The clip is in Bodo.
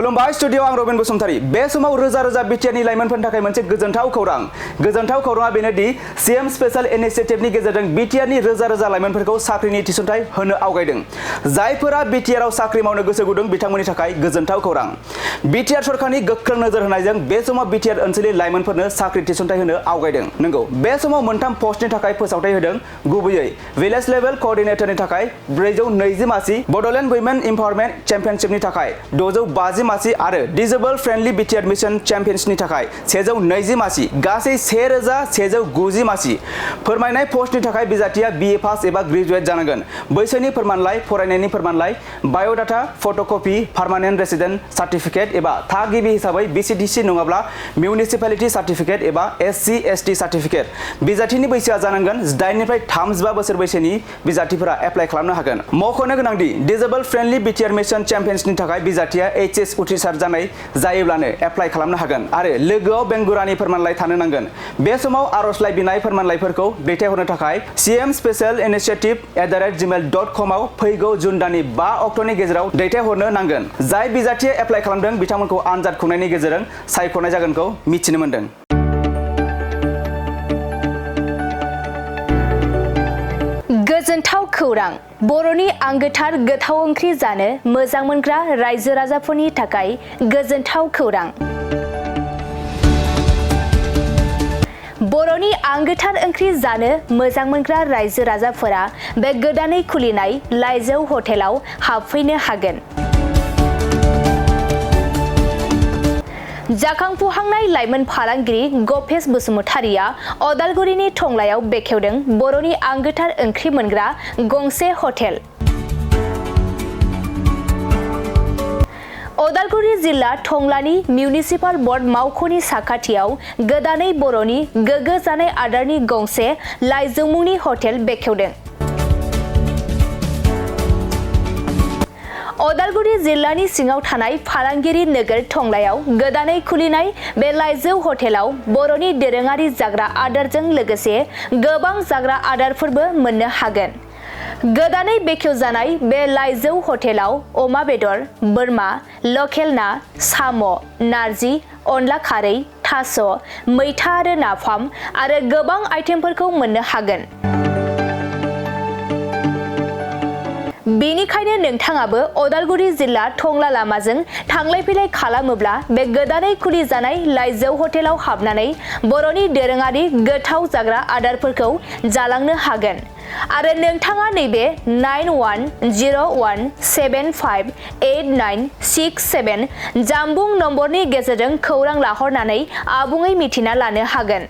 खुलुमबाय स्टुडियो आं रबिन बसुमतारी बे समाव रोजा रोजा बिटिआरनि लाइमोनफोरनि थाखाय मोनसे गोजोनथाव खौराङा बेनोदि सीएम स्पेशल इनिशिएटिभनि गेजेरजों बिटिआरनि रोजा रोजा लाइमोनफोरखौ साख्रिनि थिसनथाइ होनो आवगायदों जायफोरा बिटिआरआव साख्रि मावनो गोसो गुदुं बिथांमोननि थाखाय गोजोनथाव खौरां बिटिआर सरकारनि गोख्रों नोजोर होनायजों बे समाव बिटिआर ओनसोलनि लाइमोनफोरनो साख्रि थिसनथाइ होनो आवगायदों नंगौ बे समाव मोनथाम पस्टनि थाखाय फोसावथाइ होदों गुबैयै विलेज लेभेल कोअर्डिनेटरनि थाखाय 420 मासि बड'लेण्ड वुमेन एम्पावारमेन्ट चेम्पियनशिपनि थाखाय 650 मासि आरो डिसेबल फ्रेन्डलि बिटिआर मिशन चेम्पियन्सनि थाखाय 120 मासि गासै 1190 मासि फोरमायनाय पस्टनि थाखाय बिजाथिया बीए पास एबा ग्रेजुवेट जानांगोन बैसोनि फोरमानलाइ फरायनायनि फोरमानलाइ बाय'डाटा फट'कपि पार्मानेन्ट रेसिडेन्ट सार्टिफिकेट एबा थागिबि हिसाबै बिसिडिसि नङाब्ला मिउनिसिपालिटि सार्टिफिकेट एबा एससि एसटि सार्टिफिकेट बिजाथिनि बैसोआ जानांगोन 18 निफ्राय 35 बोसोर बैसोनि बिजाथिफोरा एप्लाइ खालामनो हागोन मख'नो गोनांदि डिसेबल फ्रेन्डलि बिटिआर मिशन चेम्पियन्सनि थाखाय बिजाथिया एचएस उथ्रिसार जानाय जायोब्लानो एप्लाइ खालामनो हागोन आरो लोगोआव बेंगुरानि फोरमानलाइ थानो नांगोन बे समाव आर'जलाइ बिनाय फोरमानलाइफोरखौ दैथायहरनो थाखाय सीएम स्पेशल इनिशिएटिभ @gmail.com आव फैगौ जुन दाननि 5 अक्ट'नि गेजेराव दैथायहरनो नांगोन जाय बिजाथिया एप्लाइ खालामदों बिथांमोनखौ आनजाद खुंनायनि गेजेरजों सायख'नाय जागोनखौ मिथिनो मोनदों गोजोनथाव खौरां बर'नि आंगोथार गोथाव ओंख्रि जानो मोजां मोनग्रा रायजो राजाफोरनि थाखाय गोजोनथाव खौरां बर'नि आंगोथार ओंख्रि जानो मोजां मोनग्रा रायजो राजाफोरा बे गोदानै खुलिनाय लाइजौ हटेलाव हाबफैनो हागोन जाखांफुहांनाय लाइमोन फालांगिरि गपेश बसुमतारिया अदालगुरिनि टंलायाव बेखेवदों बर'नि आंगोथार ओंख्रि मोनग्रा गंसे हटेल अदालगुरि जिल्ला टंलानि मिउनिसिपाल बर्ड मावख'नि साखाथियाव गोदानै बर'नि गोग्गो जानाय आदारनि गंसे लाइजौ मुंनि हटेल बेखेवदों अदालगुरि जिल्लानि सिङाव थानाय फालांगिरि नोगोर टंलायाव गोदानै खुलिनाय बे लाइजौ हटेलाव बर'नि दोरोङारि जाग्रा आदारजों लोगोसे गोबां जाग्रा आदारफोरबो मोननो हागोन गोदानै बेखेवजानाय बे लाइजौ हटेलाव अमा बेदर बोरमा लकेल ना साम' नारजि अनला खारै थास' मैथा आरो नाफाम आरो गोबां आइटेमफोरखौ मोननो हागोन बेनिखायनो नोंथाङाबो अदालगुरि जिल्ला टंला लामाजों थांलाय फैलाय खालामोब्ला बे गोदानै खुलिजानाय लाइजौ हटेलाव हाबनानै बर'नि दोरोङारि गोथाव जाग्रा आदारफोरखौ जालांनो हागोन आरो नोंथाङा नैबे 9101758967 जानबुं नम्बरनि गेजेरजों खौरां लाहरनानै आबुङै मिथिना लानो हागोन